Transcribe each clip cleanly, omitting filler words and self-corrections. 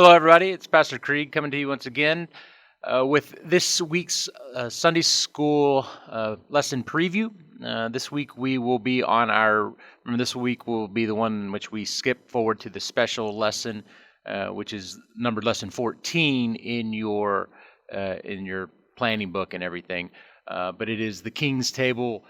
Hello, everybody. It's Pastor Krieg coming to you once again with this week's Sunday school lesson preview. This week we will be on this week will be the one in which we skip forward to the special lesson, which is numbered lesson 14 in your planning book and everything. But it is the King's Table.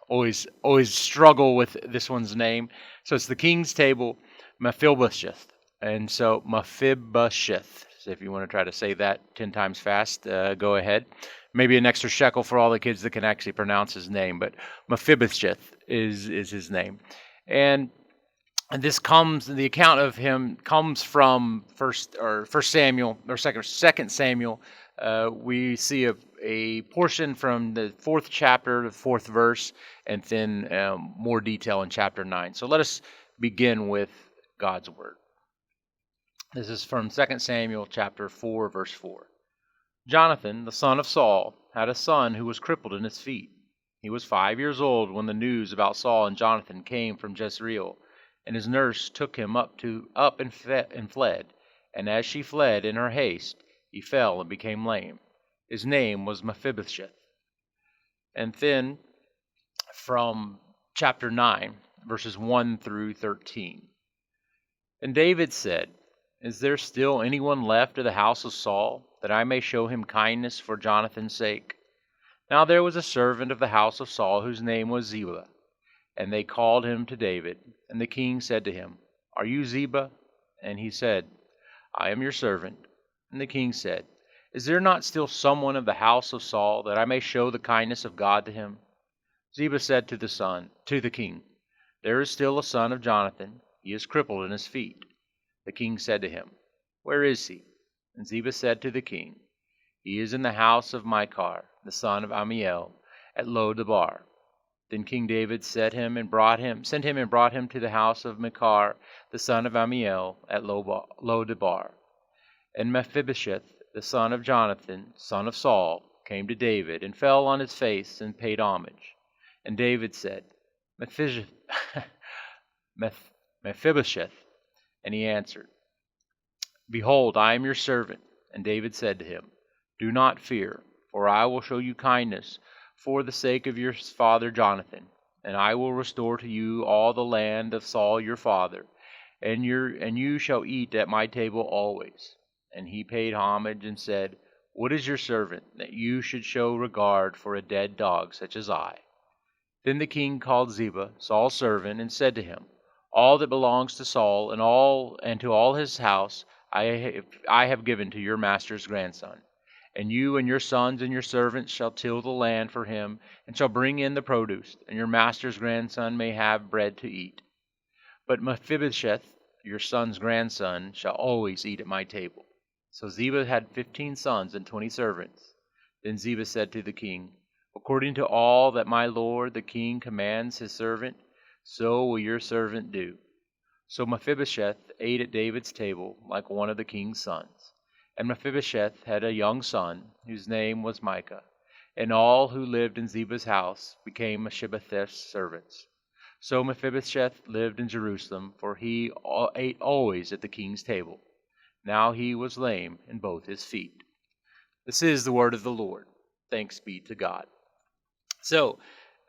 Always struggle with this one's name. So it's the King's Table, Mephibosheth. And so Mephibosheth. So if you want to try to say that 10 times fast, go ahead. Maybe an extra shekel for all the kids that can actually pronounce his name. But Mephibosheth is his name. And the account of him comes from First Samuel or Second Samuel. We see a portion from the 4th chapter, the 4th verse, and then more detail in chapter 9. So let us begin with God's word. This is from 2 Samuel chapter 4, verse 4. Jonathan, the son of Saul, had a son who was crippled in his feet. He was 5 years old when the news about Saul and Jonathan came from Jezreel, and his nurse took him up and fled. And as she fled in her haste, he fell and became lame. His name was Mephibosheth. And then from chapter 9, verses 1 through 13. And David said, "Is there still anyone left of the house of Saul, that I may show him kindness for Jonathan's sake?" Now there was a servant of the house of Saul whose name was Ziba, and they called him to David. And the king said to him, "Are you Ziba?" And he said, "I am your servant." And the king said, "Is there not still someone of the house of Saul, that I may show the kindness of God to him?" Ziba said to the king, "There is still a son of Jonathan. He is crippled in his feet." The king said to him, "Where is he?" And Ziba said to the king, "He is in the house of Machir, the son of Ammiel, at Lo-debar." Then King David sent him and brought him to the house of Machir, the son of Ammiel, at Lo-debar. And Mephibosheth, the son of Jonathan, son of Saul, came to David and fell on his face and paid homage. And David said, Mephibosheth. And he answered, "Behold, I am your servant." And David said to him, "Do not fear, for I will show you kindness for the sake of your father Jonathan, and I will restore to you all the land of Saul your father, and you shall eat at my table always." And he paid homage and said, "What is your servant, that you should show regard for a dead dog such as I?" Then the king called Ziba, Saul's servant, and said to him, "All that belongs to Saul and to all his house I have given to your master's grandson. And you and your sons and your servants shall till the land for him, and shall bring in the produce, and your master's grandson may have bread to eat. But Mephibosheth, your son's grandson, shall always eat at my table." So Ziba had 15 sons and 20 servants. Then Ziba said to the king, "According to all that my lord the king commands his servant, so will your servant do." So Mephibosheth ate at David's table like one of the king's sons. And Mephibosheth had a young son, whose name was Micah. And all who lived in Ziba's house became Mephibosheth's servants. So Mephibosheth lived in Jerusalem, for he ate always at the king's table. Now he was lame in both his feet. This is the word of the Lord. Thanks be to God. So,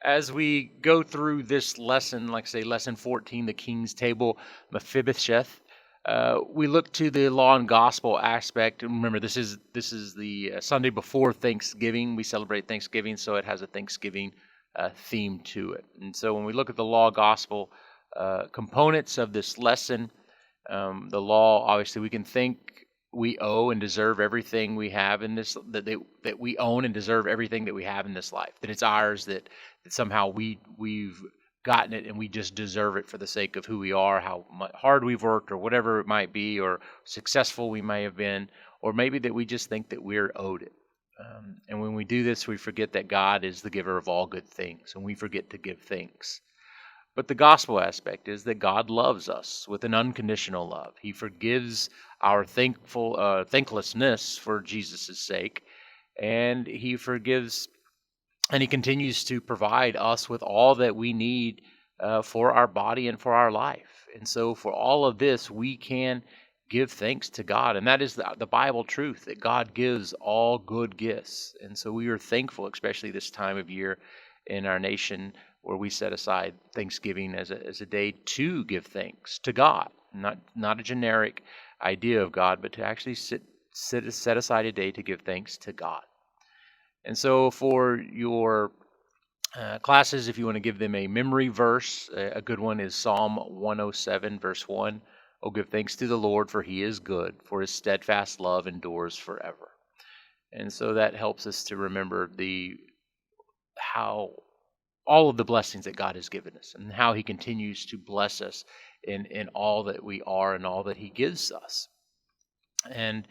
as we go through this lesson, like I say, lesson 14, the King's Table, Mephibosheth, we look to the law and gospel aspect. Remember, this is the Sunday before Thanksgiving. We celebrate Thanksgiving, so it has a Thanksgiving theme to it. And so when we look at the law gospel components of this lesson, the law, obviously, we can think we owe and deserve everything we have in this, that we own and deserve everything that we have in this life, that it's ours, that somehow we've gotten it and we just deserve it for the sake of who we are, how hard we've worked, or whatever it might be, or successful we may have been, or maybe that we just think that we're owed it. And when we do this, we forget that God is the giver of all good things, and we forget to give thanks. But the gospel aspect is that God loves us with an unconditional love. He forgives our thanklessness for Jesus' sake, and He forgives, and He continues to provide us with all that we need for our body and for our life. And so for all of this, we can give thanks to God. And that is the Bible truth, that God gives all good gifts. And so we are thankful, especially this time of year in our nation, where we set aside Thanksgiving as a day to give thanks to God. Not a generic idea of God, but to actually set aside a day to give thanks to God. And so for your classes, if you want to give them a memory verse, a good one is Psalm 107, verse 1. Oh, give thanks to the Lord, for he is good, for his steadfast love endures forever. And so that helps us to remember how all of the blessings that God has given us, and how he continues to bless us in all that we are and all that he gives us. And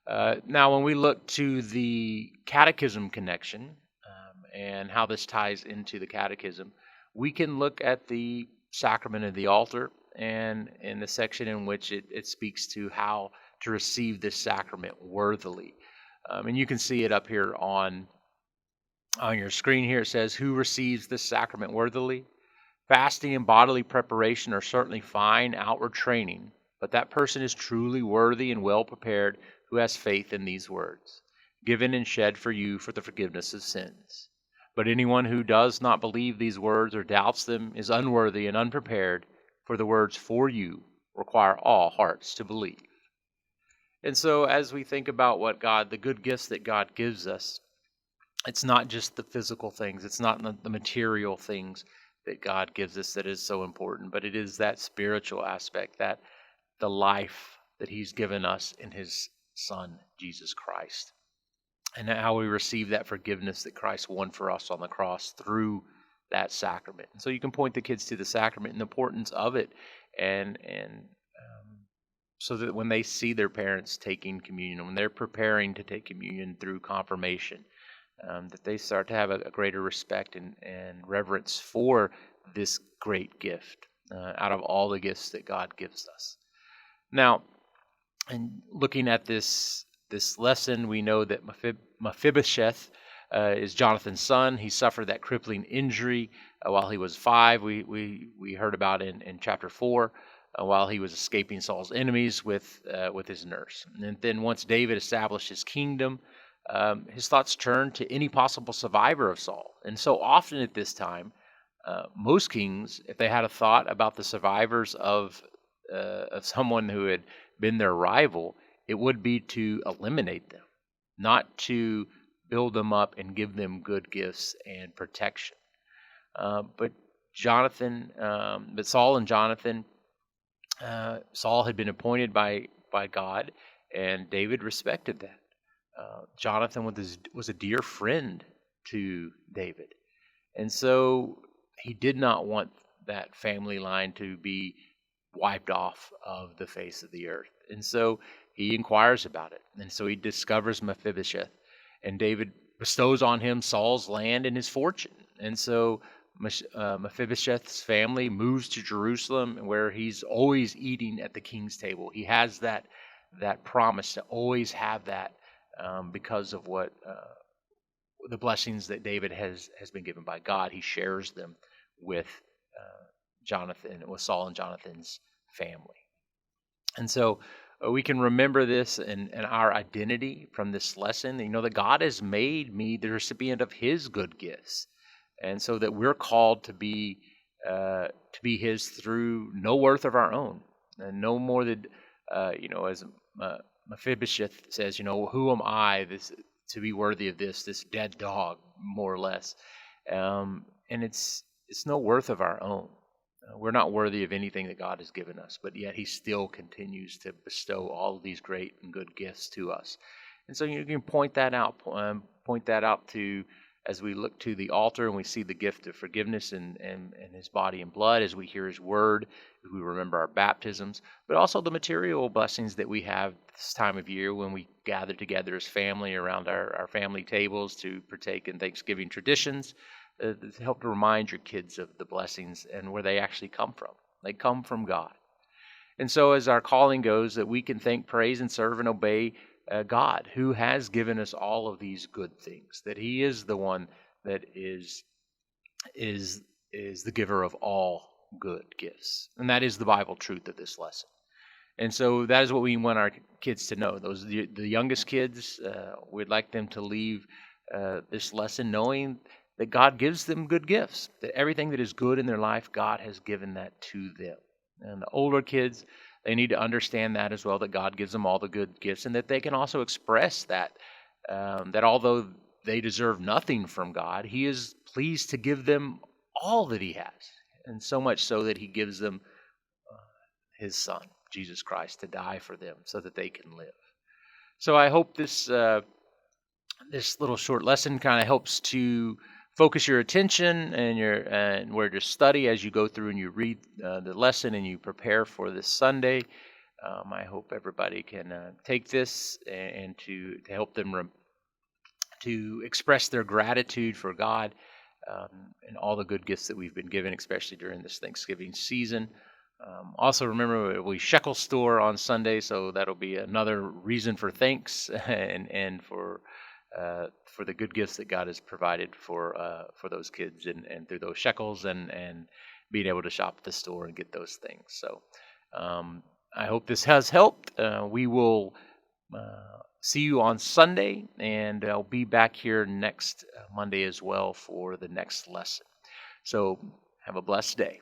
now when we look to the catechism connection, and how this ties into the catechism, we can look at the sacrament of the altar, and in the section in which it speaks to how to receive this sacrament worthily. And you can see it up here on your screen here. It says, who receives this sacrament worthily? Fasting and bodily preparation are certainly fine outward training, but that person is truly worthy and well prepared who has faith in these words, given and shed for you for the forgiveness of sins. But anyone who does not believe these words or doubts them is unworthy and unprepared, for the words for you require all hearts to believe. And so as we think about the good gifts that God gives us, it's not just the physical things, it's not the material things that God gives us that is so important, but it is that spiritual aspect, that the life that he's given us in his Son, Jesus Christ, and how we receive that forgiveness that Christ won for us on the cross through that sacrament. And so you can point the kids to the sacrament and the importance of it, and so that when they see their parents taking communion, when they're preparing to take communion through confirmation, that they start to have a greater respect and reverence for this great gift out of all the gifts that God gives us. Now, in looking at this lesson, we know that Mephibosheth is Jonathan's son. He suffered that crippling injury while he was 5. We heard about in chapter 4 while he was escaping Saul's enemies with his nurse. And then once David established his kingdom, his thoughts turned to any possible survivor of Saul. And so often at this time, most kings, if they had a thought about the survivors of someone who had been their rival, it would be to eliminate them, not to build them up and give them good gifts and protection. But Saul and Jonathan, Saul had been appointed by God, and David respected that. Jonathan was a dear friend to David, and so he did not want that family line to be wiped off of the face of the earth. And so he inquires about it, and so he discovers Mephibosheth, and David bestows on him Saul's land and his fortune. And so Mephibosheth's family moves to Jerusalem, where he's always eating at the king's table. He has that promise to always have that because of what the blessings that David has been given by God. He shares them with Saul and Jonathan's family. And so we can remember this and our identity from this lesson. That God has made me the recipient of his good gifts. And so that we're called to be his through no worth of our own. And no more than, as Mephibosheth says, who am I to be worthy of this dead dog, more or less. And it's no worth of our own. We're not worthy of anything that God has given us, but yet he still continues to bestow all of these great and good gifts to us. And so you can point that out to, as we look to the altar and we see the gift of forgiveness and his body and blood, as we hear his word, as we remember our baptisms, but also the material blessings that we have this time of year when we gather together as family around our family tables to partake in Thanksgiving traditions. To help to remind your kids of the blessings and where they actually come from. They come from God. And so as our calling goes, that we can thank, praise, and serve and obey God, who has given us all of these good things, that he is the one that is the giver of all good gifts. And that is the Bible truth of this lesson. And so that is what we want our kids to know. The youngest kids, we'd like them to leave this lesson knowing that God gives them good gifts, that everything that is good in their life, God has given that to them. And the older kids, they need to understand that as well, that God gives them all the good gifts, and that they can also express that, that although they deserve nothing from God, He is pleased to give them all that He has, and so much so that He gives them His Son, Jesus Christ, to die for them so that they can live. So I hope this little short lesson kind of helps to focus your attention and where to study as you go through and you read the lesson and you prepare for this Sunday. I hope everybody can take this and to help them to express their gratitude for God and all the good gifts that we've been given, especially during this Thanksgiving season. Also, remember we shekel store on Sunday, so that'll be another reason for thanks and for the good gifts that God has provided for those kids and through those shekels and being able to shop at the store and get those things. So I hope this has helped. We will see you on Sunday, and I'll be back here next Monday as well for the next lesson. So have a blessed day.